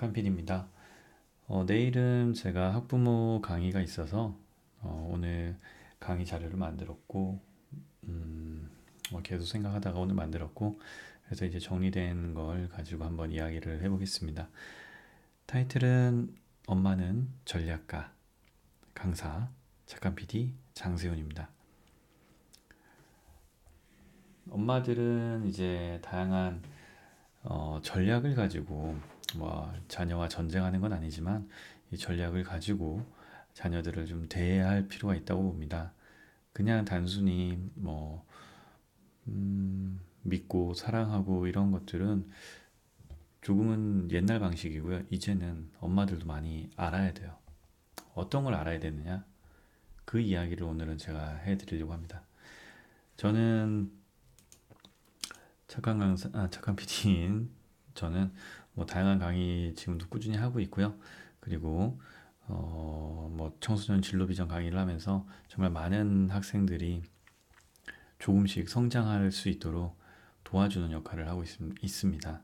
착한 필입니다. 내일은 제가 학부모 강의가 있어서 오늘 강의 자료를 만들었고 계속 생각하다가 오늘 만들었고 그래서 이제 정리된 걸 가지고 한번 이야기를 해보겠습니다. 타이틀은 엄마는 전략가, 강사, 착한 PD 장세훈입니다. 엄마들은 이제 다양한 전략을 가지고 자녀와 전쟁하는 건 아니지만 이 전략을 가지고 자녀들을 좀 대해야 할 필요가 있다고 봅니다. 그냥 단순히 믿고 사랑하고 이런 것들은 조금은 옛날 방식이고요. 이제는 엄마들도 많이 알아야 돼요. 어떤 걸 알아야 되느냐? 그 이야기를 오늘은 제가 해드리려고 합니다. 저는 착한 PD인 저는 다양한 강의 지금도 꾸준히 하고 있고요. 그리고 청소년 진로 비전 강의를 하면서 정말 많은 학생들이 조금씩 성장할 수 있도록 도와주는 역할을 하고 있습니다.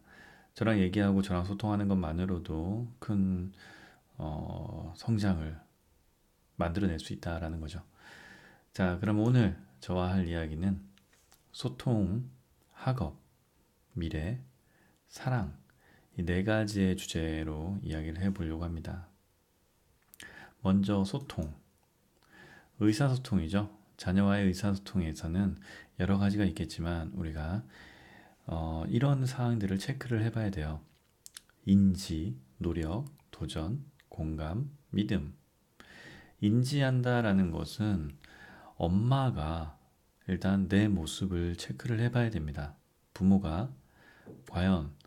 저랑 얘기하고 저랑 소통하는 것만으로도 큰 성장을 만들어낼 수 있다라는 거죠. 자, 그럼 오늘 저와 할 이야기는 소통, 학업, 미래, 사랑 이 네 가지의 주제로 이야기를 해보려고 합니다. 먼저 소통, 의사소통이죠. 자녀와의 의사소통에서는 여러 가지가 있겠지만 우리가 이런 사항들을 체크를 해봐야 돼요. 인지, 노력, 도전, 공감, 믿음. 인지한다라는 것은 엄마가 일단 내 모습을 체크를 해봐야 됩니다. 부모가 과연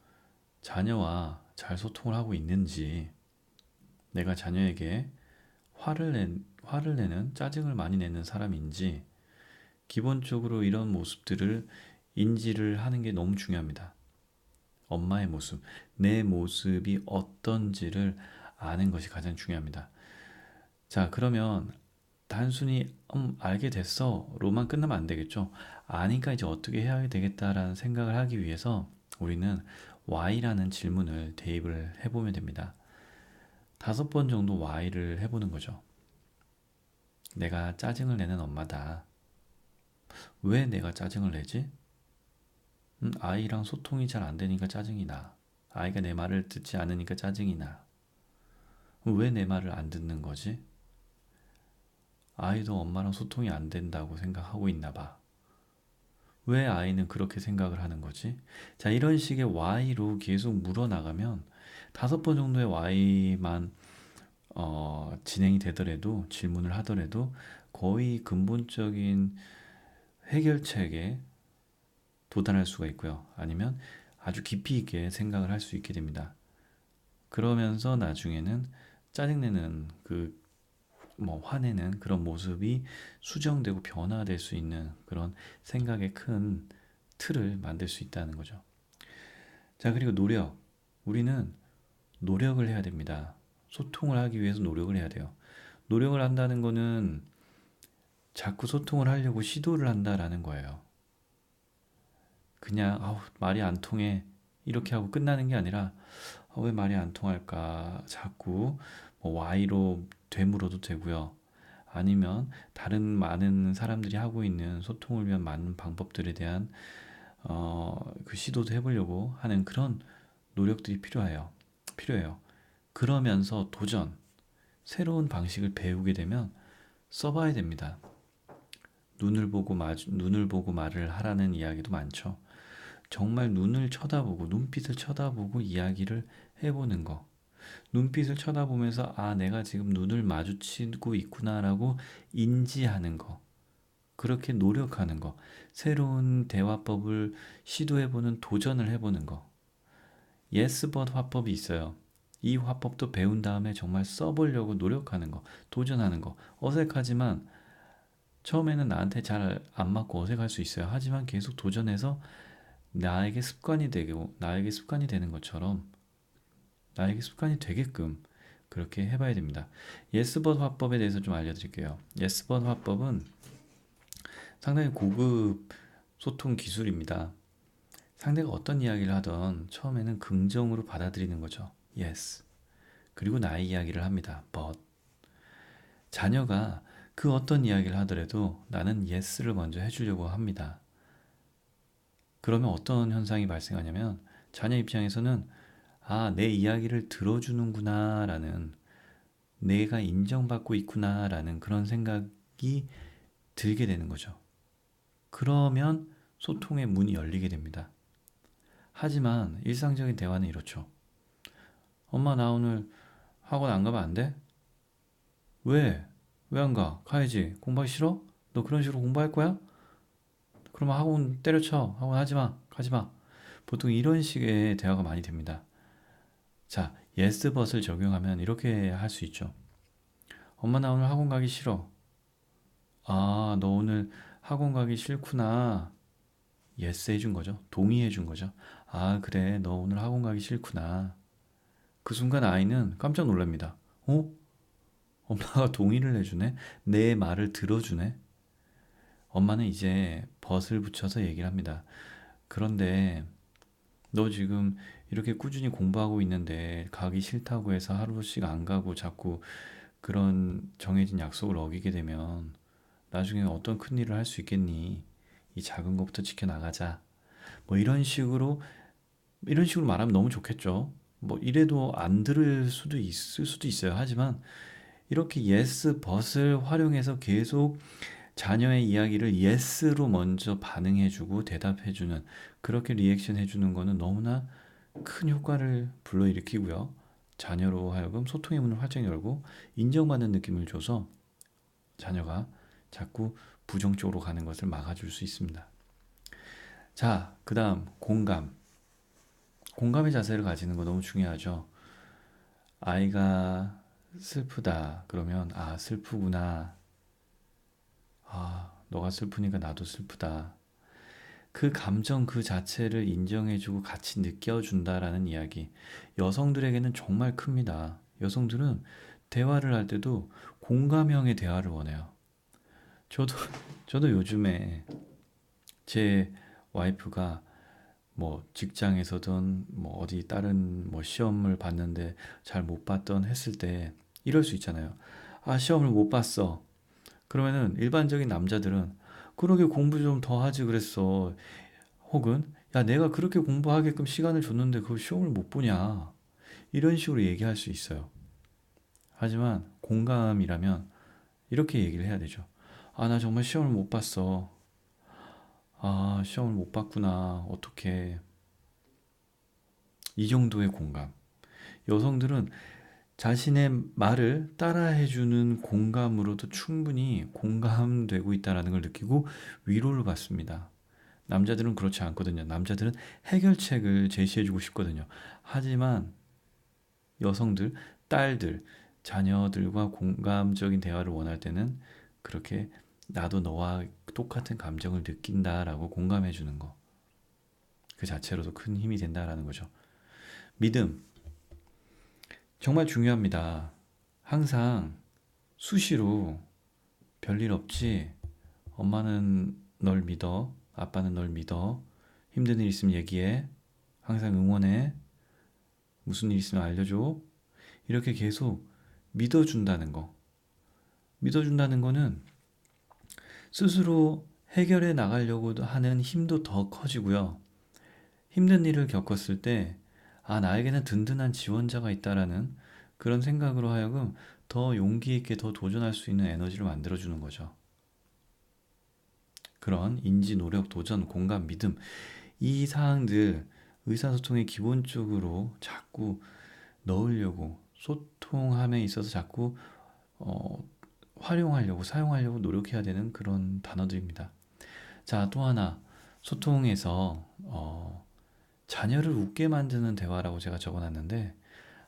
자녀와 잘 소통을 하고 있는지, 내가 자녀에게 화를 내는, 짜증을 많이 내는 사람인지, 기본적으로 이런 모습들을 인지를 하는 게 너무 중요합니다. 엄마의 모습, 내 모습이 어떤지를 아는 것이 가장 중요합니다. 자, 그러면 단순히 알게 됐어로만 끝나면 안 되겠죠. 아니까 이제 어떻게 해야 되겠다라는 생각을 하기 위해서 우리는 Y라는 질문을 대입을 해보면 됩니다. 5번 정도 Y를 해보는 거죠. 내가 짜증을 내는 엄마다. 왜 내가 짜증을 내지? 아이랑 소통이 잘 안 되니까 짜증이 나. 아이가 내 말을 듣지 않으니까 짜증이 나. 왜 내 말을 안 듣는 거지? 아이도 엄마랑 소통이 안 된다고 생각하고 있나 봐. 왜 아이는 그렇게 생각을 하는 거지? 자, 이런 식의 Y로 계속 물어나가면 5번 정도의 Y만 진행이 되더라도 질문을 하더라도 거의 근본적인 해결책에 도달할 수가 있고요. 아니면 아주 깊이 있게 생각을 할 수 있게 됩니다. 그러면서 나중에는 짜증내는 화내는 그런 모습이 수정되고 변화될 수 있는 그런 생각의 큰 틀을 만들 수 있다는 거죠. 자, 그리고 노력. 우리는 노력을 해야 됩니다. 소통을 하기 위해서 노력을 해야 돼요. 노력을 한다는 거는 자꾸 소통을 하려고 시도를 한다라는 거예요. 그냥 말이 안 통해 이렇게 하고 끝나는 게 아니라 왜 말이 안 통할까 자꾸 Y로 되물어도 되고요. 아니면 다른 많은 사람들이 하고 있는 소통을 위한 많은 방법들에 대한 그 시도도 해보려고 하는 그런 노력들이 필요해요. 그러면서 도전, 새로운 방식을 배우게 되면 써봐야 됩니다. 눈을 보고 말을 하라는 이야기도 많죠. 정말 눈을 쳐다보고 눈빛을 쳐다보고 이야기를 해보는 거. 눈빛을 쳐다보면서 내가 지금 눈을 마주치고 있구나라고 인지하는 거. 그렇게 노력하는 거. 새로운 대화법을 시도해보는 도전을 해보는 거. Yes but 화법이 있어요. 이 화법도 배운 다음에 정말 써보려고 노력하는 거. 도전하는 거. 어색하지만 처음에는 나한테 잘 안 맞고 어색할 수 있어요. 하지만 계속 도전해서 나에게 습관이 되고 나에게 습관이 되는 것처럼 나에게 습관이 되게끔 그렇게 해봐야 됩니다. Yes but 화법에 대해서 좀 알려드릴게요. Yes but 화법은 상당히 고급 소통 기술입니다. 상대가 어떤 이야기를 하던 처음에는 긍정으로 받아들이는 거죠. yes. 그리고 나의 이야기를 합니다. but. 자녀가 그 어떤 이야기를 하더라도 나는 yes를 먼저 해주려고 합니다. 그러면 어떤 현상이 발생하냐면 자녀 입장에서는 아, 내 이야기를 들어주는구나 라는, 내가 인정받고 있구나 라는 그런 생각이 들게 되는 거죠. 그러면 소통의 문이 열리게 됩니다. 하지만 일상적인 대화는 이렇죠. 엄마, 나 오늘 학원 안 가면 안 돼? 왜? 왜 안 가? 가야지. 공부하기 싫어? 너 그런 식으로 공부할 거야? 그러면 학원 때려쳐. 학원 하지 마. 가지 마. 보통 이런 식의 대화가 많이 됩니다. 자, yes but을 적용하면 이렇게 할 수 있죠. 엄마, 나 오늘 학원 가기 싫어. 아, 너 오늘 학원 가기 싫구나. yes 해준 거죠. 동의해 준 거죠. 아, 그래. 너 오늘 학원 가기 싫구나. 그 순간 아이는 깜짝 놀랍니다. 어? 엄마가 동의를 해주네? 내 말을 들어주네? 엄마는 이제 벗을 붙여서 얘기를 합니다. 그런데 너 지금 이렇게 꾸준히 공부하고 있는데 가기 싫다고 해서 하루씩 안 가고 자꾸 그런 정해진 약속을 어기게 되면 나중에 어떤 큰일을 할 수 있겠니? 이 작은 것부터 지켜나가자. 뭐 이런 식으로 말하면 너무 좋겠죠. 뭐 이래도 안 들을 수도 있을 수도 있어요. 하지만 이렇게 yes, but을 활용해서 계속 자녀의 이야기를 yes로 먼저 반응해주고 대답해주는, 그렇게 리액션 해주는 거는 너무나 큰 효과를 불러일으키고요. 자녀로 하여금 소통의 문을 활짝 열고 인정받는 느낌을 줘서 자녀가 자꾸 부정적으로 가는 것을 막아줄 수 있습니다. 자, 그 다음 공감. 공감의 자세를 가지는 거 너무 중요하죠. 아이가 슬프다. 그러면 아, 슬프구나. 아, 너가 슬프니까 나도 슬프다. 그 감정 그 자체를 인정해주고 같이 느껴준다라는 이야기. 여성들에게는 정말 큽니다. 여성들은 대화를 할 때도 공감형의 대화를 원해요. 저도, 저도 요즘에 제 와이프가 뭐 직장에서든 뭐 어디 다른 뭐 시험을 봤는데 잘 못 봤던 했을 때 이럴 수 있잖아요. 아, 시험을 못 봤어. 그러면은 일반적인 남자들은 그러게 공부 좀 더 하지 그랬어. 혹은 야, 내가 그렇게 공부하게끔 시간을 줬는데 그 시험을 못 보냐. 이런 식으로 얘기할 수 있어요. 하지만 공감이라면 이렇게 얘기를 해야 되죠. 아, 나 정말 시험을 못 봤어. 아, 시험을 못 봤구나. 어떡해. 이 정도의 공감. 여성들은 자신의 말을 따라해주는 공감으로도 충분히 공감되고 있다는 걸 느끼고 위로를 받습니다. 남자들은 그렇지 않거든요. 남자들은 해결책을 제시해주고 싶거든요. 하지만 여성들, 딸들, 자녀들과 공감적인 대화를 원할 때는 그렇게 나도 너와 똑같은 감정을 느낀다라고 공감해주는 거. 그 자체로도 큰 힘이 된다라는 거죠. 믿음. 정말 중요합니다. 항상 수시로 별일 없지? 엄마는 널 믿어. 아빠는 널 믿어. 힘든 일 있으면 얘기해. 항상 응원해. 무슨 일 있으면 알려줘. 이렇게 계속 믿어준다는 거. 믿어준다는 거는 스스로 해결해 나가려고 하는 힘도 더 커지고요. 힘든 일을 겪었을 때, 아, 나에게는 든든한 지원자가 있다라는 그런 생각으로 하여금 더 용기 있게 더 도전할 수 있는 에너지를 만들어주는 거죠. 그런 인지, 노력, 도전, 공감, 믿음, 이 사항들 의사소통에 기본적으로 자꾸 넣으려고, 소통함에 있어서 자꾸 어, 활용하려고, 사용하려고 노력해야 되는 그런 단어들입니다. 자, 또 하나, 소통에서 자녀를 웃게 만드는 대화라고 제가 적어놨는데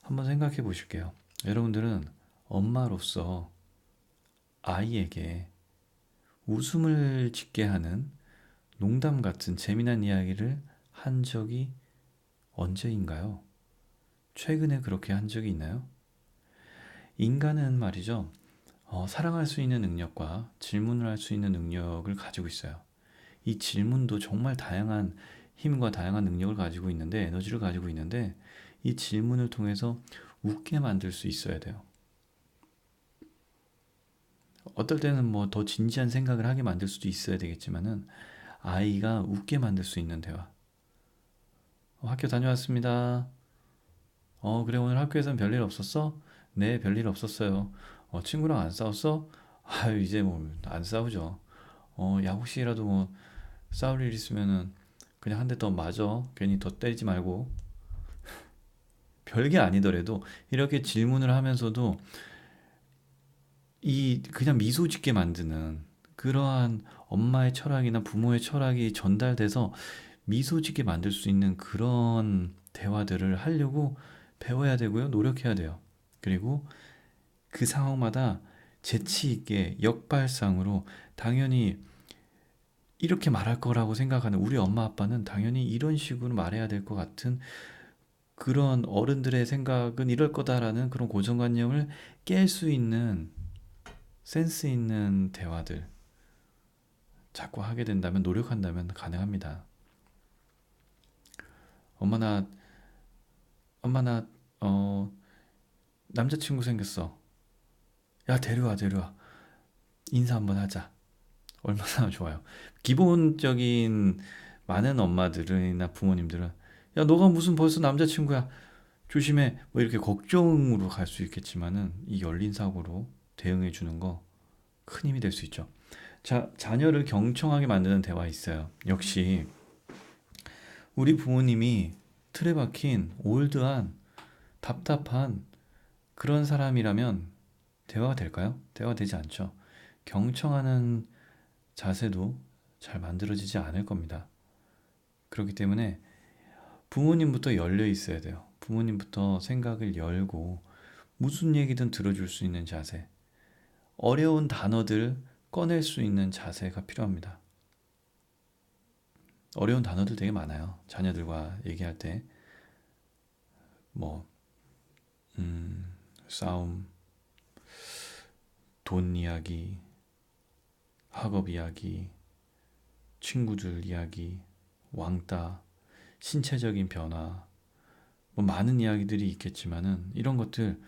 한번 생각해 보실게요. 여러분들은 엄마로서 아이에게 웃음을 짓게 하는 농담 같은 재미난 이야기를 한 적이 언제인가요? 최근에 그렇게 한 적이 있나요? 인간은 말이죠. 사랑할 수 있는 능력과 질문을 할 수 있는 능력을 가지고 있어요. 이 질문도 정말 다양한 힘과 다양한 능력을 가지고 있는데, 에너지를 가지고 있는데, 이 질문을 통해서 웃게 만들 수 있어야 돼요. 어떨 때는 뭐 더 진지한 생각을 하게 만들 수도 있어야 되겠지만은 아이가 웃게 만들 수 있는 대화. 학교 다녀왔습니다. 그래, 오늘 학교에선 별일 없었어? 네, 별일 없었어요. 친구랑 안 싸웠어? 아유, 이제 뭐 안 싸우죠. 야, 혹시라도 뭐 싸울 일 있으면은 그냥 한 대 더 맞아. 괜히 더 때리지 말고. 별게 아니더라도 이렇게 질문을 하면서도 이 그냥 미소 짓게 만드는 그러한 엄마의 철학이나 부모의 철학이 전달돼서 미소 짓게 만들 수 있는 그런 대화들을 하려고 배워야 되고요. 노력해야 돼요. 그리고 그 상황마다 재치 있게 역발상으로 당연히 이렇게 말할 거라고 생각하는 우리 엄마 아빠는 당연히 이런 식으로 말해야 될 것 같은 그런 어른들의 생각은 이럴 거다라는 그런 고정관념을 깰 수 있는 센스 있는 대화들 자꾸 하게 된다면 노력한다면 가능합니다. 엄마 나 엄마 나 남자친구 생겼어. 야 데려와 인사 한번 하자. 얼마나 좋아요. 기본적인 많은 엄마들이나 부모님들은 야 너가 무슨 벌써 남자친구야 조심해 뭐 이렇게 걱정으로 갈 수 있겠지만은 이 열린 사고로 대응해 주는 거 큰 힘이 될 수 있죠. 자, 자녀를 경청하게 만드는 대화 있어요. 역시 우리 부모님이 틀에 박힌 올드한 답답한 그런 사람이라면 대화가 될까요? 대화가 되지 않죠. 경청하는 자세도 잘 만들어지지 않을 겁니다. 그렇기 때문에 부모님부터 열려 있어야 돼요. 부모님부터 생각을 열고 무슨 얘기든 들어줄 수 있는 자세. 어려운 단어들 꺼낼 수 있는 자세가 필요합니다. 어려운 단어들 되게 많아요. 자녀들과 얘기할 때, 뭐, 싸움, 돈 이야기, 학업 이야기, 친구들 이야기, 왕따, 신체적인 변화, 뭐 많은 이야기들이 있겠지만은 이런 것들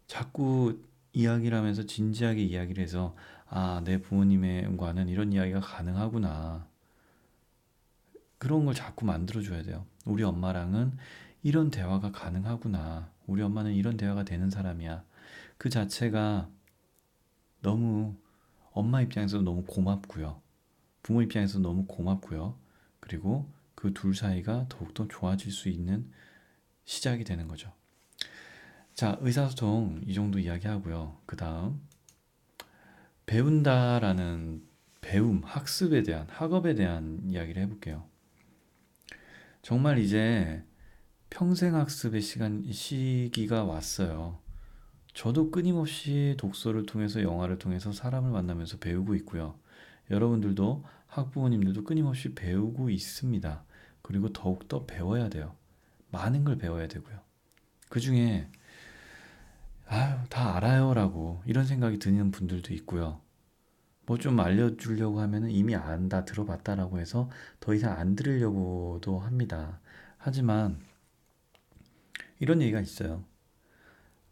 자꾸 이야기를 하면서 진지하게 이야기를 해서 아, 내 부모님과는 이런 이야기가 가능하구나. 그런 걸 자꾸 만들어줘야 돼요. 우리 엄마랑은 이런 대화가 가능하구나. 우리 엄마는 이런 대화가 되는 사람이야. 그 자체가 너무 엄마 입장에서 너무 고맙고요. 부모 입장에서 너무 고맙고요. 그리고 그 둘 사이가 더욱더 좋아질 수 있는 시작이 되는 거죠. 자, 의사소통 이 정도 이야기하고요. 그 다음 배운다라는 배움, 학습에 대한, 학업에 대한 이야기를 해볼게요. 정말 이제 평생 학습의 시기가 왔어요. 저도 끊임없이 독서를 통해서 영화를 통해서 사람을 만나면서 배우고 있고요. 여러분들도 학부모님들도 끊임없이 배우고 있습니다. 그리고 더욱더 배워야 돼요. 많은 걸 배워야 되고요. 그 중에 아유, 다 알아요라고 이런 생각이 드는 분들도 있고요. 뭐 좀 알려주려고 하면은 이미 안다, 들어봤다라고 해서 더 이상 안 들으려고도 합니다. 하지만 이런 얘기가 있어요.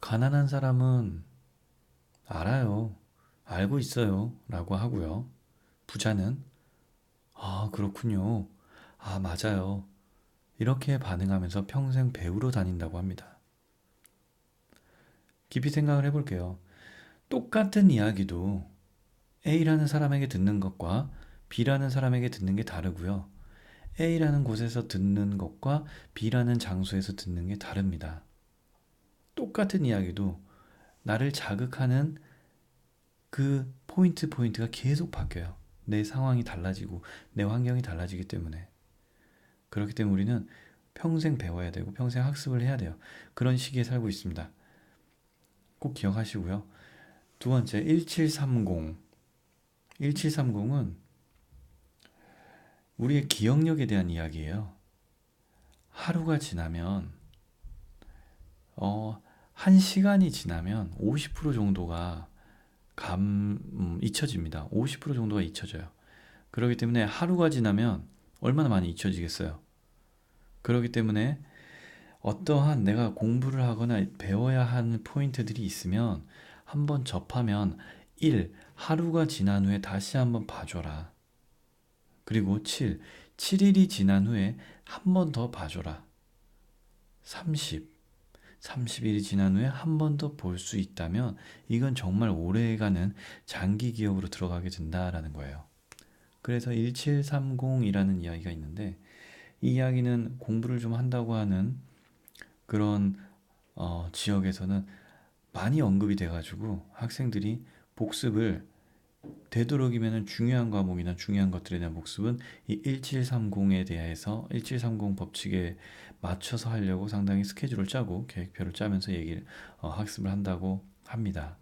가난한 사람은 알아요. 알고 있어요. 라고 하고요. 부자는 아, 그렇군요. 아, 맞아요. 이렇게 반응하면서 평생 배우러 다닌다고 합니다. 깊이 생각을 해볼게요. 똑같은 이야기도 A라는 사람에게 듣는 것과 B라는 사람에게 듣는 게 다르고요. A라는 곳에서 듣는 것과 B라는 장소에서 듣는 게 다릅니다. 똑같은 이야기도 나를 자극하는 그 포인트가 계속 바뀌어요. 내 상황이 달라지고 내 환경이 달라지기 때문에. 그렇기 때문에 우리는 평생 배워야 되고 평생 학습을 해야 돼요. 그런 시기에 살고 있습니다. 꼭 기억하시고요. 두 번째, 1730. 1730은 우리의 기억력에 대한 이야기예요. 하루가 지나면, 한 시간이 지나면 50% 정도가 잊혀집니다. 50% 정도가 잊혀져요. 그렇기 때문에 하루가 지나면 얼마나 많이 잊혀지겠어요. 그렇기 때문에 어떠한 내가 공부를 하거나 배워야 하는 포인트들이 있으면 한번 접하면 1. 하루가 지난 후에 다시 한번 봐줘라. 그리고 7. 7일이 지난 후에 한 번 더 봐줘라. 30. 30일이 지난 후에 한 번 더 볼 수 있다면 이건 정말 오래가는 장기 기억으로 들어가게 된다라는 거예요. 그래서 1730이라는 이야기가 있는데 이 이야기는 공부를 좀 한다고 하는 그런 지역에서는 많이 언급이 돼가지고 학생들이 복습을 되도록이면 중요한 과목이나 중요한 것들에 대한 복습은 이 1730에 대해서 1730 법칙에 맞춰서 하려고 상당히 스케줄을 짜고 계획표를 짜면서 학습을 한다고 합니다.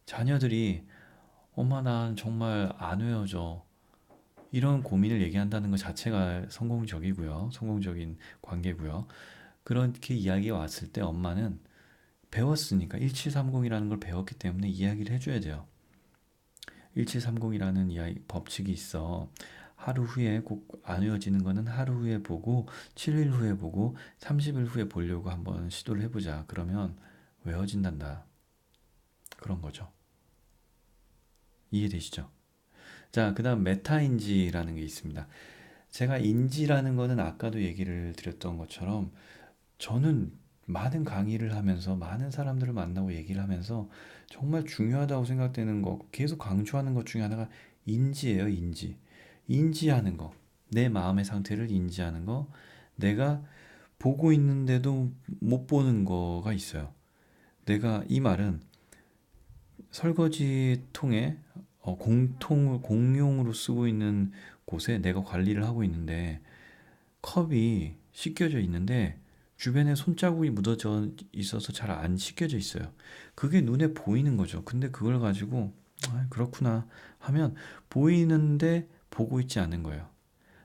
자녀들이 엄마 난 정말 안 외워져 이런 고민을 얘기한다는 것 자체가 성공적이고요. 성공적인 관계고요. 그렇게 이야기가 왔을 때 엄마는 배웠으니까 1730이라는 걸 배웠기 때문에 이야기를 해줘야 돼요. 1730이라는 이야기 법칙이 있어. 하루 후에 꼭 안 외워지는 거는 하루 후에 보고 7일 후에 보고 30일 후에 보려고 한번 시도를 해보자. 그러면 외워진단다. 그런 거죠. 이해되시죠? 자, 그 다음 메타인지라는 게 있습니다. 제가 인지라는 거는 아까도 얘기를 드렸던 것처럼 저는 많은 강의를 하면서 많은 사람들을 만나고 얘기를 하면서 정말 중요하다고 생각되는 거 계속 강조하는 것 중에 하나가 인지예요, 인지. 인지하는 거. 내 마음의 상태를 인지하는 거. 내가 보고 있는데도 못 보는 거가 있어요. 내가 이 말은 설거지통에 공용으로 쓰고 있는 곳에 내가 관리를 하고 있는데 컵이 씻겨져 있는데 주변에 손자국이 묻어져 있어서 잘 안 씻겨져 있어요. 그게 눈에 보이는 거죠. 근데 그걸 가지고 그렇구나 하면 보이는데 보고 있지 않은 거예요.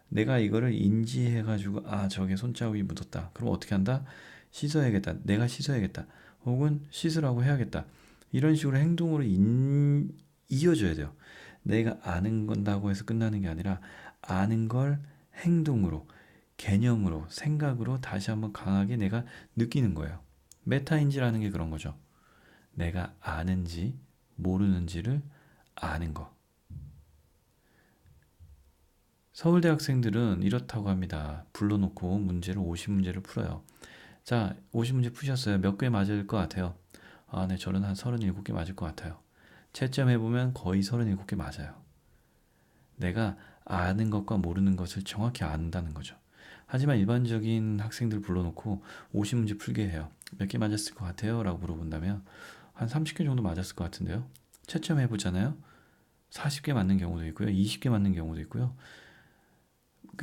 내가 이거를 인지해가지고 저게 손자국이 묻었다. 그럼 어떻게 한다? 씻어야겠다. 내가 씻어야겠다. 혹은 씻으라고 해야겠다. 이런 식으로 행동으로 이어져야 돼요. 내가 아는 건다고 해서 끝나는 게 아니라 아는 걸 행동으로 개념으로, 생각으로 다시 한번 강하게 내가 느끼는 거예요. 메타인지라는 게 그런 거죠. 내가 아는지 모르는지를 아는 거. 서울대 학생들은 이렇다고 합니다. 불러놓고 문제를 50문제를 풀어요. 자, 50문제 푸셨어요. 몇 개 맞을 것 같아요? 네, 저는 한 37개 맞을 것 같아요. 채점해보면 거의 37개 맞아요. 내가 아는 것과 모르는 것을 정확히 안다는 거죠. 하지만 일반적인 학생들 불러놓고 50문제 풀게 해요. 몇 개 맞았을 것 같아요? 라고 물어본다면 한 30개 정도 맞았을 것 같은데요. 채점해보잖아요. 40개 맞는 경우도 있고요. 20개 맞는 경우도 있고요.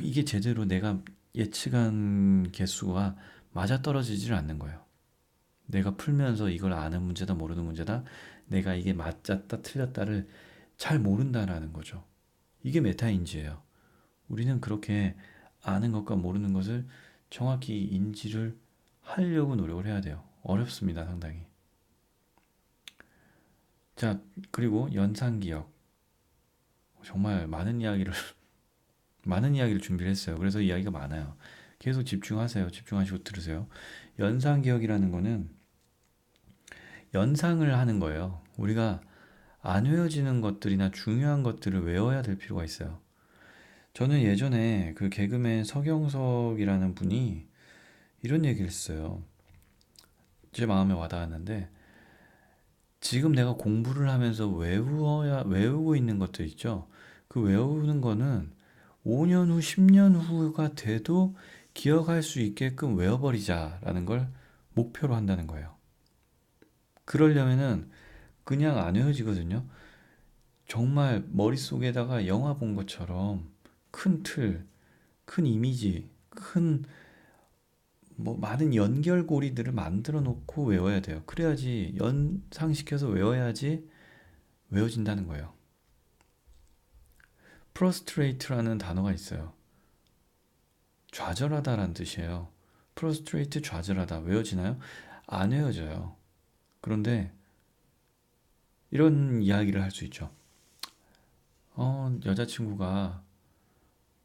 이게 제대로 내가 예측한 개수가 맞아떨어지질 않는 거예요. 내가 풀면서 이걸 아는 문제다 모르는 문제다 내가 이게 맞았다 틀렸다를 잘 모른다라는 거죠. 이게 메타인지예요. 우리는 그렇게 아는 것과 모르는 것을 정확히 인지를 하려고 노력을 해야 돼요. 어렵습니다, 상당히. 자, 그리고 연상기억. 정말 많은 이야기를 준비를 했어요. 그래서 이야기가 많아요. 계속 집중하세요. 집중하시고 들으세요. 연상기억이라는 거는 연상을 하는 거예요. 우리가 안 외워지는 것들이나 중요한 것들을 외워야 될 필요가 있어요. 저는 예전에 그 개그맨 서경석이라는 분이 이런 얘기를 했어요. 제 마음에 와닿았는데 지금 내가 공부를 하면서 외우고 있는 것들 있죠. 그 외우는 거는 5년 후, 10년 후가 돼도 기억할 수 있게끔 외워버리자라는 걸 목표로 한다는 거예요. 그러려면은 그냥 안 외워지거든요. 정말 머릿속에다가 영화 본 것처럼 큰 틀, 큰 이미지, 큰 많은 연결고리들을 만들어 놓고 외워야 돼요. 그래야지 연상시켜서 외워야지 외워진다는 거예요. frustrate라는 단어가 있어요. 좌절하다라는 뜻이에요. frustrate 좌절하다 외워지나요? 안 외워져요. 그런데 이런 이야기를 할 수 있죠. 여자친구가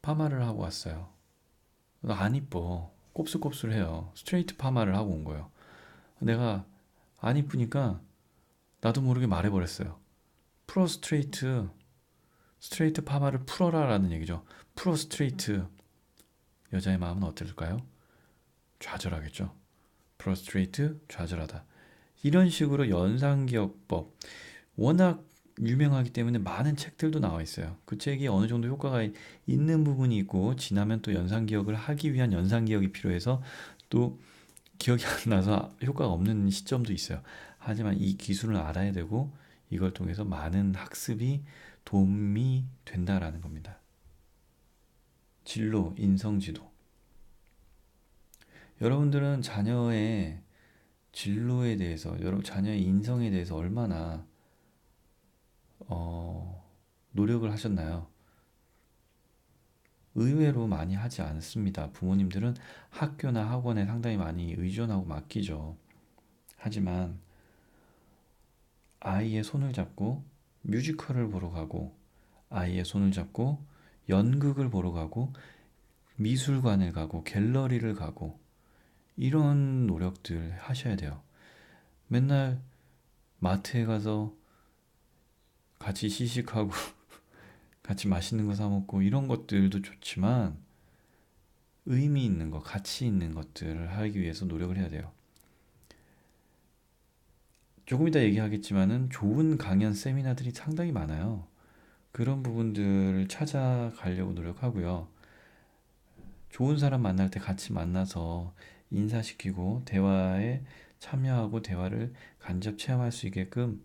파마를 하고 왔어요. 안 이뻐. 곱슬곱슬해요. 스트레이트 파마를 하고 온 거예요. 내가 안 이쁘니까 나도 모르게 말해버렸어요. 풀어 스트레이트, 스트레이트 파마를 풀어라 라는 얘기죠. 풀어 스트레이트. 여자의 마음은 어떨까요? 좌절하겠죠. 프러스트레이트, 좌절하다. 이런 식으로 연상기억법, 워낙 유명하기 때문에 많은 책들도 나와 있어요. 그 책이 어느 정도 효과가 있는 부분이 있고 지나면 또 연상기억을 하기 위한 연상기억이 필요해서 또 기억이 안 나서 효과가 없는 시점도 있어요. 하지만 이 기술을 알아야 되고 이걸 통해서 많은 학습이 도움이 된다라는 겁니다. 진로, 인성지도. 여러분들은 자녀의 진로에 대해서, 여러분 자녀의 인성에 대해서 얼마나 노력을 하셨나요? 의외로 많이 하지 않습니다. 부모님들은 학교나 학원에 상당히 많이 의존하고 맡기죠. 하지만 아이의 손을 잡고 뮤지컬을 보러 가고, 아이의 손을 잡고 연극을 보러 가고, 미술관을 가고, 갤러리를 가고, 이런 노력들 하셔야 돼요. 맨날 마트에 가서 같이 시식하고 같이 맛있는 거 사 먹고 이런 것들도 좋지만 의미 있는 거, 가치 있는 것들을 하기 위해서 노력을 해야 돼요. 조금 이따 얘기하겠지만은 좋은 강연 세미나들이 상당히 많아요. 그런 부분들을 찾아가려고 노력하고요. 좋은 사람 만날 때 같이 만나서 인사시키고 대화에 참여하고 대화를 간접 체험할 수 있게끔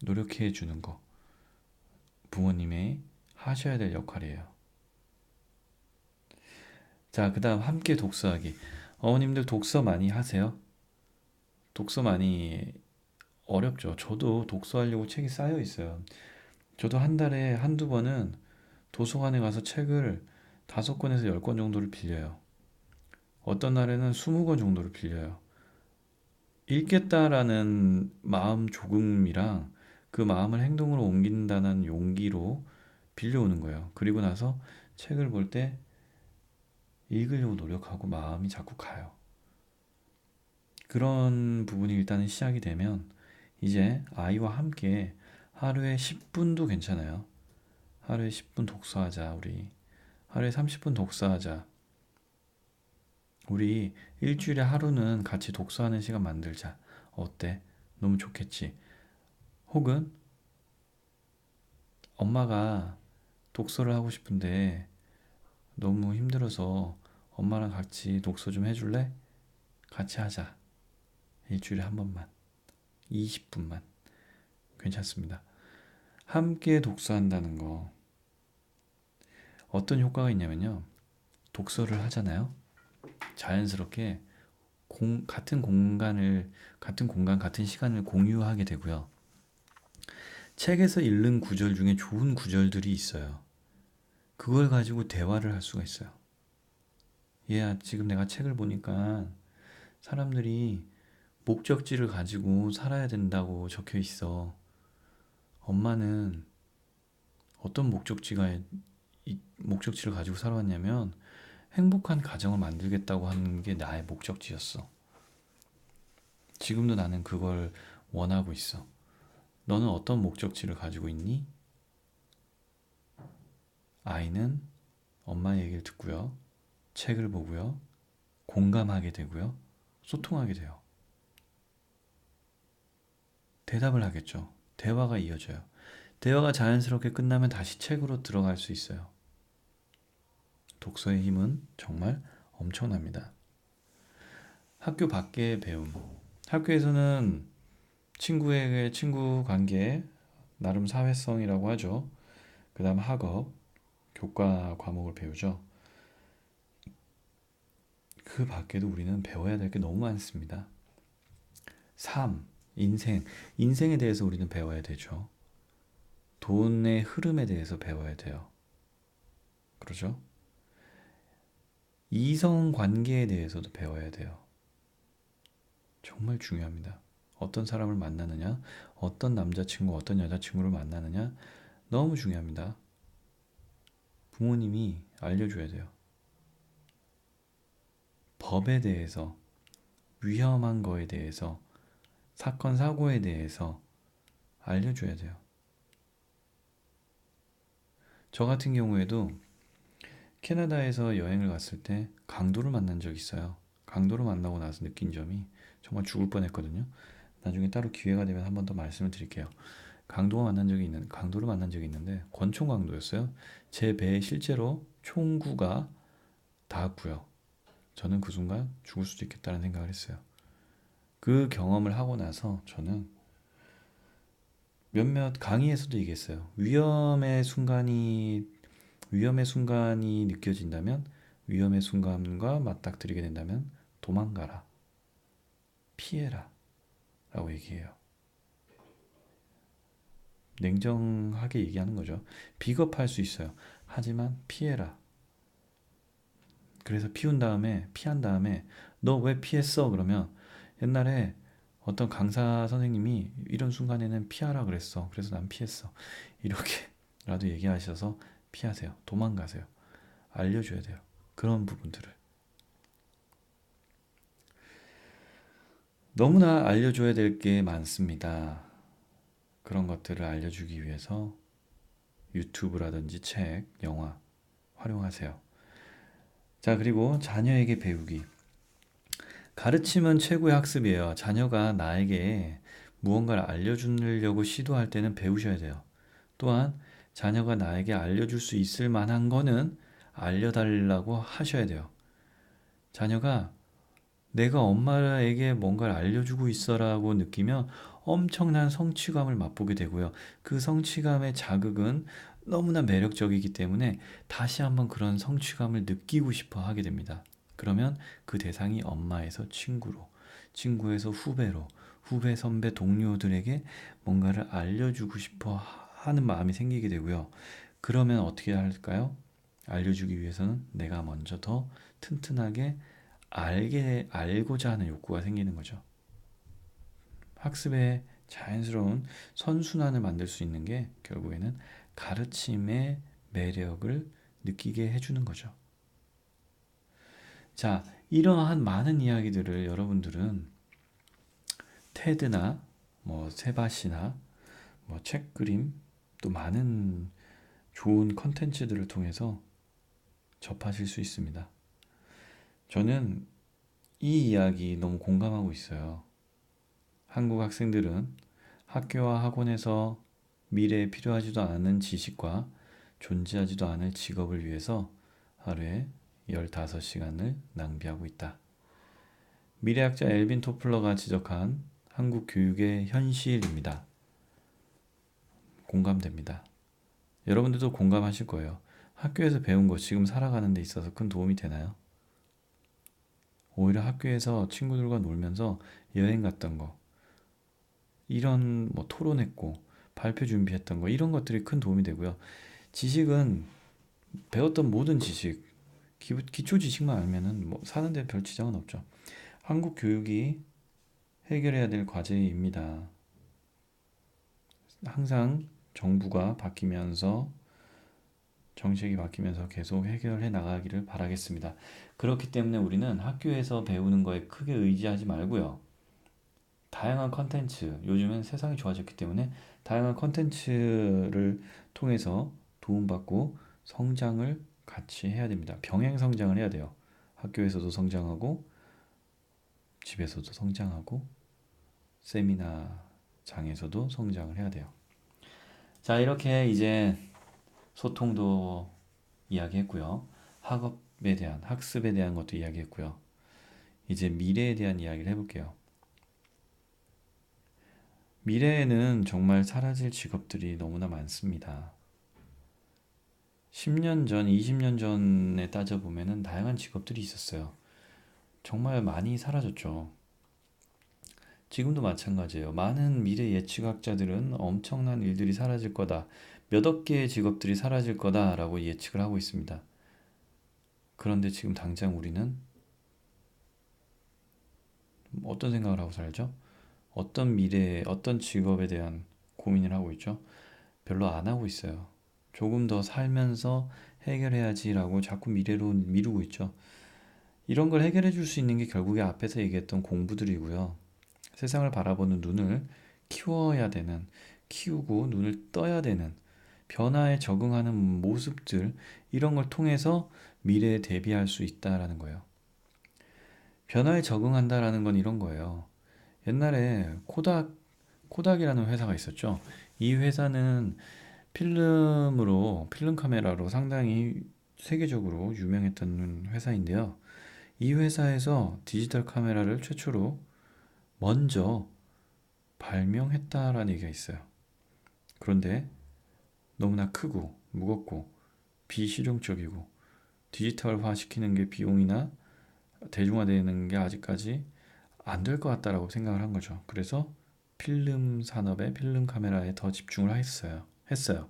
노력해 주는 거. 부모님이 하셔야 될 역할이에요. 자, 그 다음 함께 독서하기. 어머님들 독서 많이 하세요? 독서 많이 어렵죠. 저도 독서하려고 책이 쌓여 있어요. 저도 한 달에 한두 번은 도서관에 가서 책을 5권에서 10권 정도를 빌려요. 어떤 날에는 20권 정도를 빌려요. 읽겠다라는 마음 조금이랑 그 마음을 행동으로 옮긴다는 용기로 빌려오는 거예요. 그리고 나서 책을 볼 때 읽으려고 노력하고 마음이 자꾸 가요. 그런 부분이 일단은 시작이 되면 이제 아이와 함께 하루에 10분도 괜찮아요. 하루에 10분 독서하자, 우리. 하루에 30분 독서하자. 우리 일주일에 하루는 같이 독서하는 시간 만들자. 어때? 너무 좋겠지. 혹은 엄마가 독서를 하고 싶은데 너무 힘들어서 엄마랑 같이 독서 좀 해줄래? 같이 하자. 일주일에 한 번만. 20분만. 괜찮습니다. 함께 독서한다는 거. 어떤 효과가 있냐면요. 독서를 하잖아요. 자연스럽게 같은 공간을, 같은 공간, 같은 시간을 공유하게 되고요. 책에서 읽는 구절 중에 좋은 구절들이 있어요. 그걸 가지고 대화를 할 수가 있어요. 얘야, 지금 내가 책을 보니까 사람들이 목적지를 가지고 살아야 된다고 적혀 있어. 엄마는 어떤 목적지를 가지고 살아왔냐면 행복한 가정을 만들겠다고 하는 게 나의 목적지였어. 지금도 나는 그걸 원하고 있어. 너는 어떤 목적지를 가지고 있니? 아이는 엄마의 얘기를 듣고요. 책을 보고요. 공감하게 되고요. 소통하게 돼요. 대답을 하겠죠. 대화가 이어져요. 대화가 자연스럽게 끝나면 다시 책으로 들어갈 수 있어요. 독서의 힘은 정말 엄청납니다. 학교 밖의 배움. 학교에서는 친구에게 친구 관계, 나름 사회성이라고 하죠. 그 다음 학업, 교과 과목을 배우죠. 그 밖에도 우리는 배워야 될 게 너무 많습니다. 삶, 인생에 대해서 우리는 배워야 되죠. 돈의 흐름에 대해서 배워야 돼요. 그러죠? 이성 관계에 대해서도 배워야 돼요. 정말 중요합니다. 어떤 사람을 만나느냐, 어떤 남자친구, 어떤 여자친구를 만나느냐, 너무 중요합니다. 부모님이 알려줘야 돼요. 법에 대해서, 위험한 거에 대해서, 사건, 사고에 대해서 알려줘야 돼요. 저 같은 경우에도 캐나다에서 여행을 갔을 때 강도를 만난 적이 있어요. 강도를 만나고 나서 느낀 점이 정말 죽을 뻔했거든요. 나중에 따로 기회가 되면 한 번 더 말씀을 드릴게요. 강도를 만난 적이 있는데 권총 강도였어요. 제 배에 실제로 총구가 닿았고요. 저는 그 순간 죽을 수도 있겠다는 생각을 했어요. 그 경험을 하고 나서 저는 몇몇 강의에서도 얘기했어요. 위험의 순간이 느껴진다면, 위험의 순간과 맞닥뜨리게 된다면 도망가라, 피해라 라고 얘기해요. 냉정하게 얘기하는 거죠. 비겁할 수 있어요. 하지만 피해라. 그래서 피한 다음에 너 왜 피했어? 그러면 옛날에 어떤 강사 선생님이 이런 순간에는 피하라 그랬어. 그래서 난 피했어. 이렇게라도 얘기하셔서 피하세요. 도망가세요. 알려줘야 돼요. 그런 부분들을. 너무나 알려줘야 될 게 많습니다. 그런 것들을 알려주기 위해서 유튜브라든지 책, 영화 활용하세요. 자, 그리고 자녀에게 배우기. 가르침은 최고의 학습이에요. 자녀가 나에게 무언가를 알려주려고 시도할 때는 배우셔야 돼요. 또한 자녀가 나에게 알려줄 수 있을 만한 거는 알려달라고 하셔야 돼요. 자녀가 내가 엄마에게 뭔가를 알려주고 있어라고 느끼면 엄청난 성취감을 맛보게 되고요. 그 성취감의 자극은 너무나 매력적이기 때문에 다시 한번 그런 성취감을 느끼고 싶어 하게 됩니다. 그러면 그 대상이 엄마에서 친구로, 친구에서 후배로, 후배, 선배, 동료들에게 뭔가를 알려주고 싶어 하는 마음이 생기게 되고요. 그러면 어떻게 할까요? 알려주기 위해서는 내가 먼저 더 튼튼하게 알고자 하는 욕구가 생기는 거죠. 학습의 자연스러운 선순환을 만들 수 있는 게 결국에는 가르침의 매력을 느끼게 해주는 거죠. 자, 이러한 많은 이야기들을 여러분들은 테드나 세바시나 책그림 또 많은 좋은 컨텐츠들을 통해서 접하실 수 있습니다. 저는 이 이야기 너무 공감하고 있어요. 한국 학생들은 학교와 학원에서 미래에 필요하지도 않은 지식과 존재하지도 않을 직업을 위해서 하루에 15시간을 낭비하고 있다. 미래학자 엘빈 토플러가 지적한 한국 교육의 현실입니다. 공감됩니다. 여러분들도 공감하실 거예요. 학교에서 배운 거 지금 살아가는 데 있어서 큰 도움이 되나요? 오히려 학교에서 친구들과 놀면서 여행 갔던 거, 이런 토론했고 발표 준비했던 거, 이런 것들이 큰 도움이 되고요. 지식은 배웠던 모든 지식, 기초 지식만 알면은 사는 데 별 지장은 없죠. 한국 교육이 해결해야 될 과제입니다. 항상 정부가 바뀌면서, 정책이 바뀌면서 계속 해결해 나가기를 바라겠습니다. 그렇기 때문에 우리는 학교에서 배우는 거에 크게 의지하지 말고요. 다양한 컨텐츠, 요즘은 세상이 좋아졌기 때문에 다양한 컨텐츠를 통해서 도움받고 성장을 같이 해야 됩니다. 병행 성장을 해야 돼요. 학교에서도 성장하고 집에서도 성장하고 세미나장에서도 성장을 해야 돼요. 자, 이렇게 이제 소통도 이야기했고요. 학습에 대한 것도 이야기했고요. 이제 미래에 대한 이야기를 해볼게요. 미래에는 정말 사라질 직업들이 너무나 많습니다. 10년 전, 20년 전에 따져보면 다양한 직업들이 있었어요. 정말 많이 사라졌죠. 지금도 마찬가지예요. 많은 미래 예측학자들은 엄청난 일들이 사라질 거다, 몇억 개의 직업들이 사라질 거다라고 예측을 하고 있습니다. 그런데 지금 당장 우리는 어떤 생각을 하고 살죠? 어떤 미래에, 어떤 직업에 대한 고민을 하고 있죠? 별로 안 하고 있어요. 조금 더 살면서 해결해야지라고 자꾸 미래로 미루고 있죠. 이런 걸 해결해 줄 수 있는 게 결국에 앞에서 얘기했던 공부들이고요. 세상을 바라보는 눈을 키워야 되는, 키우고 눈을 떠야 되는 변화에 적응하는 모습들, 이런 걸 통해서 미래에 대비할 수 있다라는 거예요. 변화에 적응한다라는 건 이런 거예요. 옛날에 코닥이라는 회사가 있었죠. 이 회사는 필름 카메라로 상당히 세계적으로 유명했던 회사인데요. 이 회사에서 디지털 카메라를 최초로 먼저 발명했다라는 얘기가 있어요. 그런데 너무나 크고 무겁고 비실용적이고 디지털화 시키는 게 비용이나 대중화되는 게 아직까지 안 될 것 같다라고 생각을 한 거죠. 그래서 필름 산업에 필름 카메라에 더 집중을 했어요.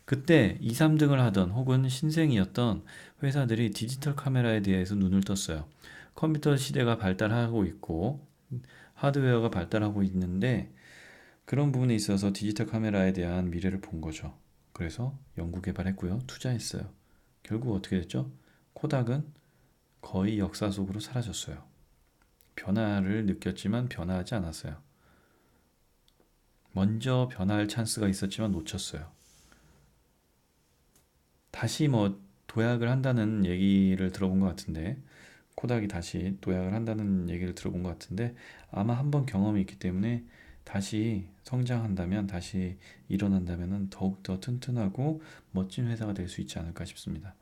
그때 2, 3등을 하던 혹은 신생이었던 회사들이 디지털 카메라에 대해서 눈을 떴어요. 컴퓨터 시대가 발달하고 있고 하드웨어가 발달하고 있는데 그런 부분에 있어서 디지털 카메라에 대한 미래를 본 거죠. 그래서 연구 개발했고요. 투자했어요. 결국 어떻게 됐죠? 코닥은 거의 역사 속으로 사라졌어요. 변화를 느꼈지만 변화하지 않았어요. 먼저 변화할 찬스가 있었지만 놓쳤어요. 다시 뭐 도약을 한다는 얘기를 들어본 것 같은데 코닥이 다시 도약을 한다는 얘기를 들어본 것 같은데 아마 한번 경험이 있기 때문에 다시 성장한다면 다시 일어난다면 더욱더 튼튼하고 멋진 회사가 될 수 있지 않을까 싶습니다.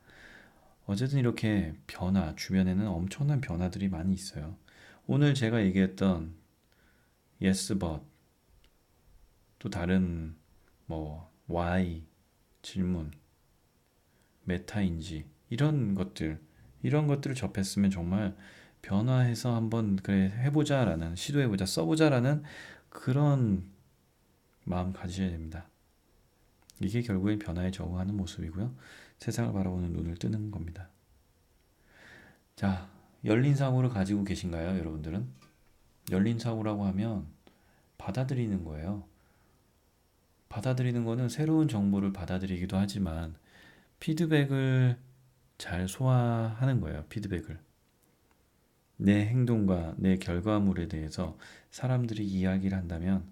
어쨌든 이렇게 변화, 주변에는 엄청난 변화들이 많이 있어요. 오늘 제가 얘기했던 yes but 또 다른 뭐 why 질문 메타인지 이런 것들을 접했으면 정말 변화해서 한번 그래 해보자라는 시도해보자 써보자라는 그런 마음 가지셔야 됩니다. 이게 결국엔 변화에 적응하는 모습이고요. 세상을 바라보는 눈을 뜨는 겁니다. 자, 열린 사고를 가지고 계신가요, 여러분들은? 열린 사고라고 하면 받아들이는 거예요. 받아들이는 거는 새로운 정보를 받아들이기도 하지만 피드백을 잘 소화하는 거예요. 피드백을. 내 행동과 내 결과물에 대해서 사람들이 이야기를 한다면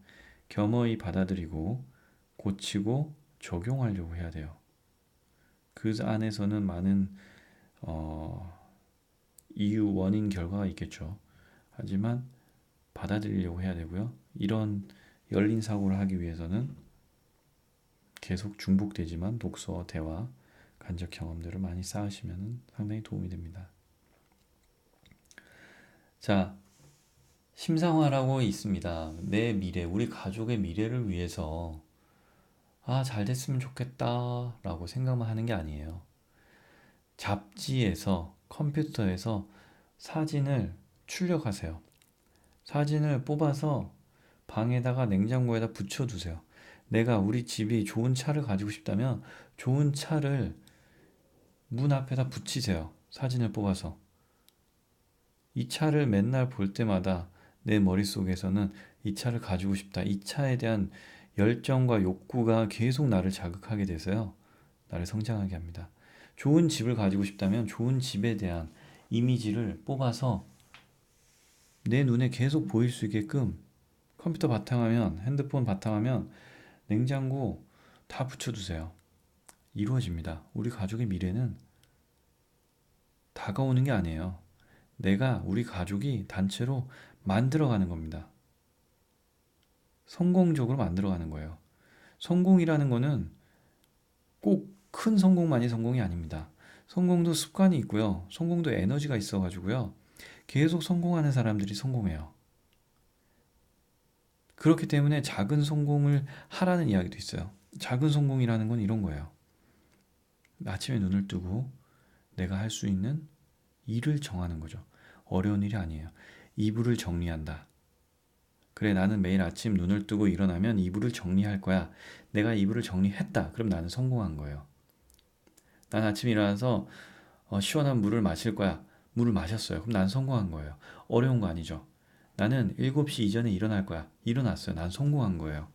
겸허히 받아들이고 고치고 적용하려고 해야 돼요. 그 안에서는 많은 이유, 원인, 결과가 있겠죠. 하지만 받아들이려고 해야 되고요. 이런 열린 사고를 하기 위해서는 계속 중복되지만 독서, 대화, 간접 경험들을 많이 쌓으시면 상당히 도움이 됩니다. 자, 심상화라고 있습니다. 내 미래, 우리 가족의 미래를 위해서 잘 됐으면 좋겠다 라고 생각만 하는 게 아니에요. 잡지에서, 컴퓨터에서 사진을 출력하세요. 사진을 뽑아서 방에다가 냉장고에다 붙여두세요. 내가 우리 집이 좋은 차를 가지고 싶다면 좋은 차를 문 앞에다 붙이세요. 사진을 뽑아서. 이 차를 맨날 볼 때마다 내 머릿속에서는 이 차를 가지고 싶다. 이 차에 대한 열정과 욕구가 계속 나를 자극하게 돼서요. 나를 성장하게 합니다. 좋은 집을 가지고 싶다면 좋은 집에 대한 이미지를 뽑아서 내 눈에 계속 보일 수 있게끔 컴퓨터 바탕화면, 핸드폰 바탕화면, 냉장고 다 붙여두세요. 이루어집니다. 우리 가족의 미래는 다가오는 게 아니에요. 우리 가족이 단체로 만들어가는 겁니다. 성공적으로 만들어가는 거예요. 성공이라는 거는 꼭 큰 성공만이 성공이 아닙니다. 성공도 습관이 있고요. 성공도 에너지가 있어가지고요. 계속 성공하는 사람들이 성공해요. 그렇기 때문에 작은 성공을 하라는 이야기도 있어요. 작은 성공이라는 건 이런 거예요. 아침에 눈을 뜨고 내가 할 수 있는 일을 정하는 거죠. 어려운 일이 아니에요. 이불을 정리한다. 그래, 나는 매일 아침 눈을 뜨고 일어나면 이불을 정리할 거야. 내가 이불을 정리했다. 그럼 나는 성공한 거예요. 난 아침에 일어나서 시원한 물을 마실 거야. 물을 마셨어요. 그럼 난 성공한 거예요. 어려운 거 아니죠. 나는 7시 이전에 일어날 거야. 일어났어요. 난 성공한 거예요.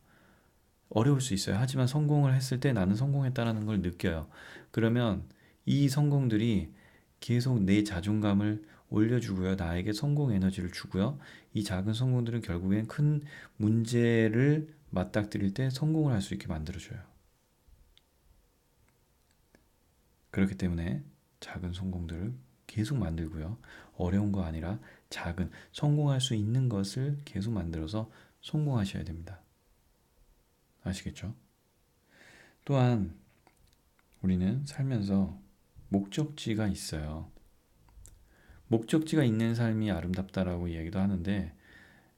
어려울 수 있어요. 하지만 성공을 했을 때 나는 성공했다는 걸 느껴요. 그러면 이 성공들이 계속 내 자존감을 올려주고요. 나에게 성공 에너지를 주고요. 이 작은 성공들은 결국엔 큰 문제를 맞닥뜨릴 때 성공을 할 수 있게 만들어줘요. 그렇기 때문에 작은 성공들을 계속 만들고요. 어려운 거 아니라 작은 성공할 수 있는 것을 계속 만들어서 성공하셔야 됩니다. 아시겠죠? 또한 우리는 살면서 목적지가 있어요. 목적지가 있는 삶이 아름답다라고 이야기도 하는데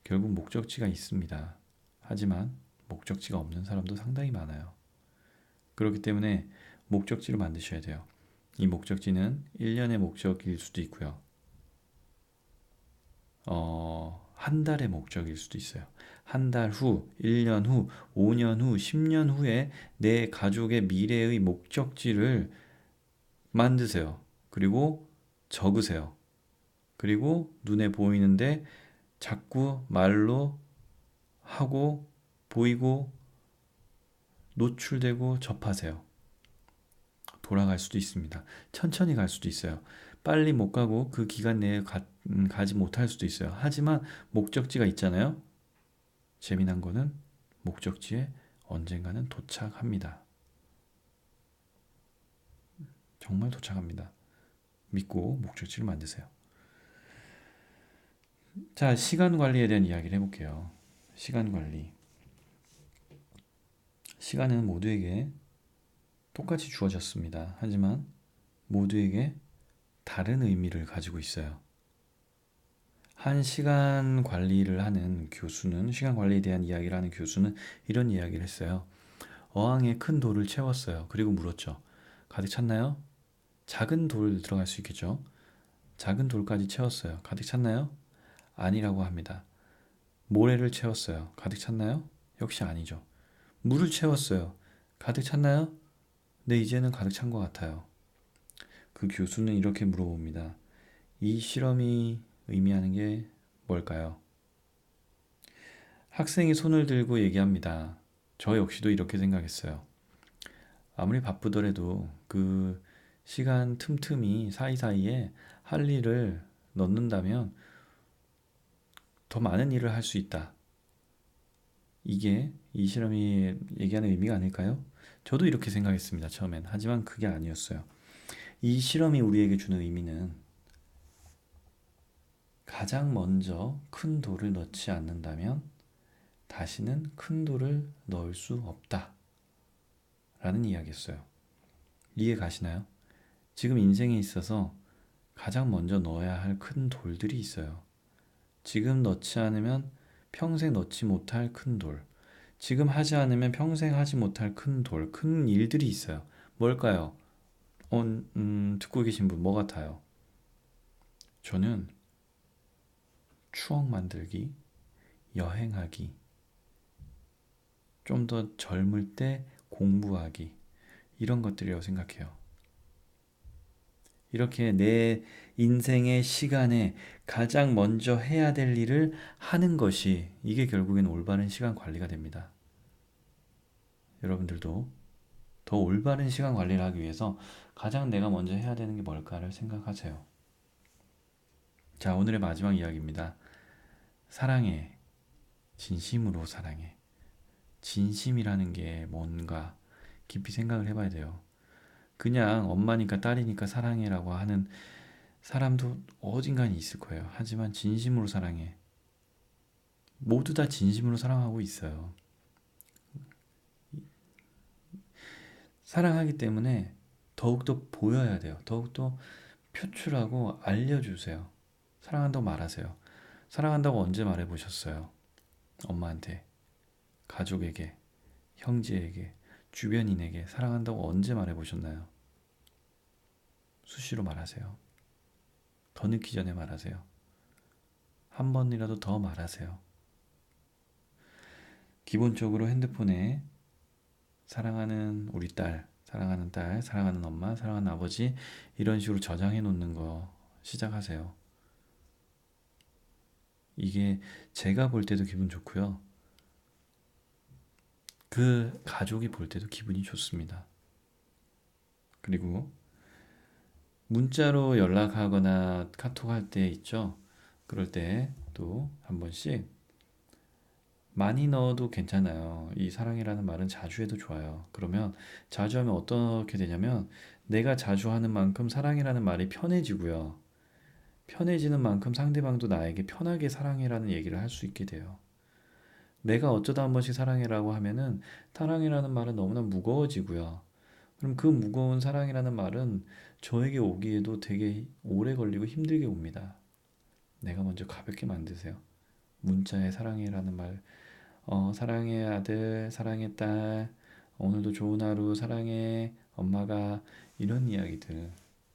결국 목적지가 있습니다. 하지만 목적지가 없는 사람도 상당히 많아요. 그렇기 때문에 목적지를 만드셔야 돼요. 이 목적지는 1년의 목적일 수도 있고요. 한 달의 목적일 수도 있어요. 한 달 후, 1년 후, 5년 후, 10년 후에 내 가족의 미래의 목적지를 만드세요. 그리고 적으세요. 그리고 눈에 보이는데 자꾸 말로 하고 보이고 노출되고 접하세요. 돌아갈 수도 있습니다. 천천히 갈 수도 있어요. 빨리 못 가고 그 기간 내에 가지 못할 수도 있어요. 하지만 목적지가 있잖아요. 재미난 거는 목적지에 언젠가는 도착합니다. 정말 도착합니다. 믿고 목적지를 만드세요. 자, 시간 관리에 대한 이야기를 해볼게요. 시간 관리. 시간은 모두에게 똑같이 주어졌습니다. 하지만 모두에게 다른 의미를 가지고 있어요. 한 시간 관리를 하는 교수는, 시간 관리에 대한 이야기를 하는 교수는 이런 이야기를 했어요. 어항에 큰 돌을 채웠어요. 그리고 물었죠. 가득 찼나요? 작은 돌 들어갈 수 있겠죠. 작은 돌까지 채웠어요. 가득 찼나요? 아니라고 합니다. 모래를 채웠어요. 가득 찼나요? 역시 아니죠. 물을 채웠어요. 가득 찼나요? 네, 이제는 가득 찬 것 같아요. 그 교수는 이렇게 물어봅니다. 이 실험이 의미하는 게 뭘까요? 학생이 손을 들고 얘기합니다. 저 역시도 이렇게 생각했어요. 아무리 바쁘더라도 그 시간 틈틈이 사이사이에 할 일을 넣는다면 더 많은 일을 할 수 있다. 이게 이 실험이 얘기하는 의미가 아닐까요? 저도 이렇게 생각했습니다, 처음엔. 하지만 그게 아니었어요. 이 실험이 우리에게 주는 의미는 가장 먼저 큰 돌을 넣지 않는다면 다시는 큰 돌을 넣을 수 없다. 라는 이야기였어요. 이해 가시나요? 지금 인생에 있어서 가장 먼저 넣어야 할 큰 돌들이 있어요. 지금 넣지 않으면 평생 넣지 못할 큰 돌. 지금 하지 않으면 평생 하지 못할 큰 돌, 큰 일들이 있어요. 뭘까요? 듣고 계신 분, 뭐 같아요? 저는 추억 만들기, 여행하기, 좀 더 젊을 때 공부하기, 이런 것들이라고 생각해요. 이렇게 내 인생의 시간에 가장 먼저 해야 될 일을 하는 것이 이게 결국엔 올바른 시간 관리가 됩니다. 여러분들도 더 올바른 시간 관리를 하기 위해서 가장 내가 먼저 해야 되는 게 뭘까를 생각하세요. 자, 오늘의 마지막 이야기입니다. 사랑해. 진심으로 사랑해. 진심이라는 게 뭔가 깊이 생각을 해봐야 돼요. 그냥 엄마니까 딸이니까 사랑해라고 하는 사람도 어딘가에 있을 거예요. 하지만 진심으로 사랑해. 모두 다 진심으로 사랑하고 있어요. 사랑하기 때문에 더욱더 보여야 돼요. 더욱더 표출하고 알려주세요. 사랑한다고 말하세요. 사랑한다고 언제 말해보셨어요? 엄마한테, 가족에게, 형제에게, 주변인에게 사랑한다고 언제 말해보셨나요? 수시로 말하세요. 더 늦기 전에 말하세요. 한 번이라도 더 말하세요. 기본적으로 핸드폰에 사랑하는 우리 딸, 사랑하는 딸, 사랑하는 엄마, 사랑하는 아버지 이런 식으로 저장해 놓는 거 시작하세요. 이게 제가 볼 때도 기분 좋고요. 그 가족이 볼 때도 기분이 좋습니다. 그리고 문자로 연락하거나 카톡 할 때 있죠. 그럴 때 또 한 번씩 많이 넣어도 괜찮아요. 이 사랑이라는 말은 자주 해도 좋아요. 그러면 자주 하면 어떻게 되냐면 내가 자주 하는 만큼 사랑이라는 말이 편해지고요. 편해지는 만큼 상대방도 나에게 편하게 사랑해라는 얘기를 할 수 있게 돼요. 내가 어쩌다 한 번씩 사랑해라고 하면은 사랑이라는 말은 너무나 무거워지고요. 그럼 그 무거운 사랑이라는 말은 저에게 오기에도 되게 오래 걸리고 힘들게 옵니다. 내가 먼저 가볍게 만드세요. 문자에 사랑해라는 말, 사랑해 아들, 사랑해 딸, 오늘도 좋은 하루, 사랑해 엄마가 이런 이야기들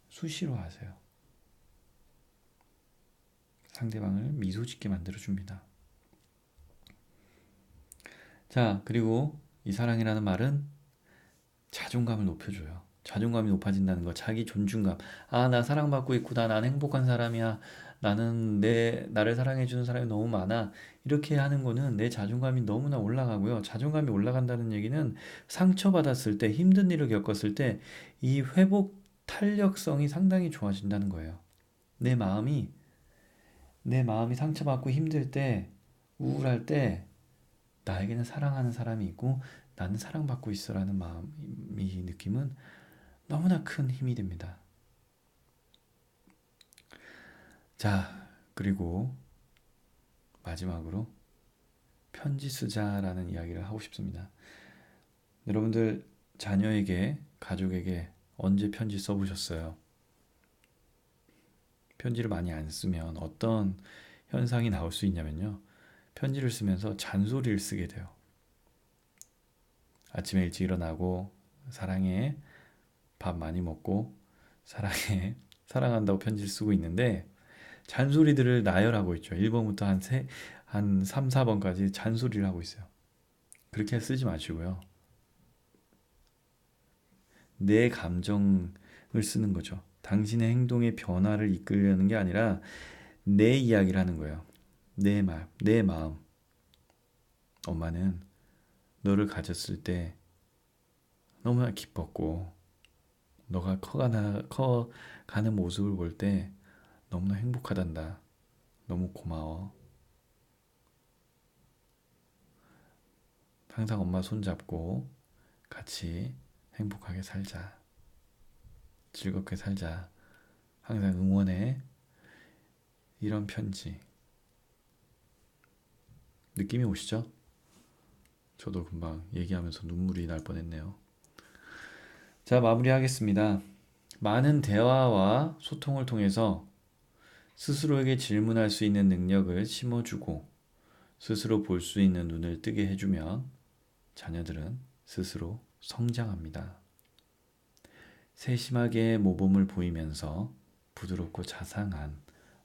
수시로 하세요. 상대방을 미소 짓게 만들어줍니다. 자, 그리고 이 사랑이라는 말은 자존감을 높여줘요. 자존감이 높아진다는 거, 자기 존중감. 아, 나 사랑받고 있구나. 난 행복한 사람이야. 나를 사랑해주는 사람이 너무 많아. 이렇게 하는 거는 내 자존감이 너무나 올라가고요. 자존감이 올라간다는 얘기는 상처받았을 때, 힘든 일을 겪었을 때, 이 회복 탄력성이 상당히 좋아진다는 거예요. 내 마음이, 내 마음이 상처받고 힘들 때, 우울할 때, 나에게는 사랑하는 사람이 있고, 나는 사랑받고 있어라는 마음이 느낌은 너무나 큰 힘이 됩니다. 자, 그리고 마지막으로 편지 쓰자라는 이야기를 하고 싶습니다. 여러분들 자녀에게, 가족에게 언제 편지 써보셨어요? 편지를 많이 안 쓰면 어떤 현상이 나올 수 있냐면요. 편지를 쓰면서 잔소리를 쓰게 돼요. 아침에 일찍 일어나고, 사랑해, 밥 많이 먹고, 사랑해, 사랑한다고 편지를 쓰고 있는데, 잔소리들을 나열하고 있죠. 1번부터 한 3, 4번까지 잔소리를 하고 있어요. 그렇게 쓰지 마시고요. 내 감정을 쓰는 거죠. 당신의 행동의 변화를 이끌려는 게 아니라 내 이야기를 하는 거예요. 내 말, 내 마음. 엄마는 너를 가졌을 때 너무나 기뻤고, 너가 커가는 모습을 볼 때 너무나 행복하단다. 너무 고마워. 항상 엄마 손잡고 같이 행복하게 살자. 즐겁게 살자. 항상 응원해. 이런 편지. 느낌이 오시죠? 저도 금방 얘기하면서 눈물이 날 뻔했네요. 자, 마무리하겠습니다. 많은 대화와 소통을 통해서 스스로에게 질문할 수 있는 능력을 심어주고 스스로 볼 수 있는 눈을 뜨게 해주면 자녀들은 스스로 성장합니다. 세심하게 모범을 보이면서 부드럽고 자상한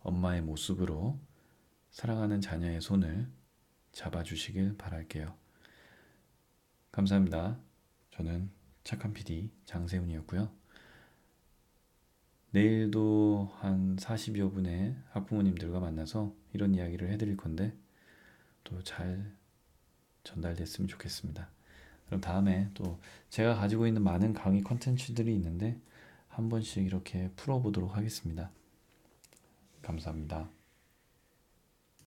엄마의 모습으로 사랑하는 자녀의 손을 잡아주시길 바랄게요. 감사합니다. 저는 착한 PD 장세훈이었고요. 내일도 한 40여 분의 학부모님들과 만나서 이런 이야기를 해드릴 건데 또 잘 전달됐으면 좋겠습니다. 그럼 다음에 또 제가 가지고 있는 많은 강의 컨텐츠들이 있는데 한 번씩 이렇게 풀어보도록 하겠습니다. 감사합니다.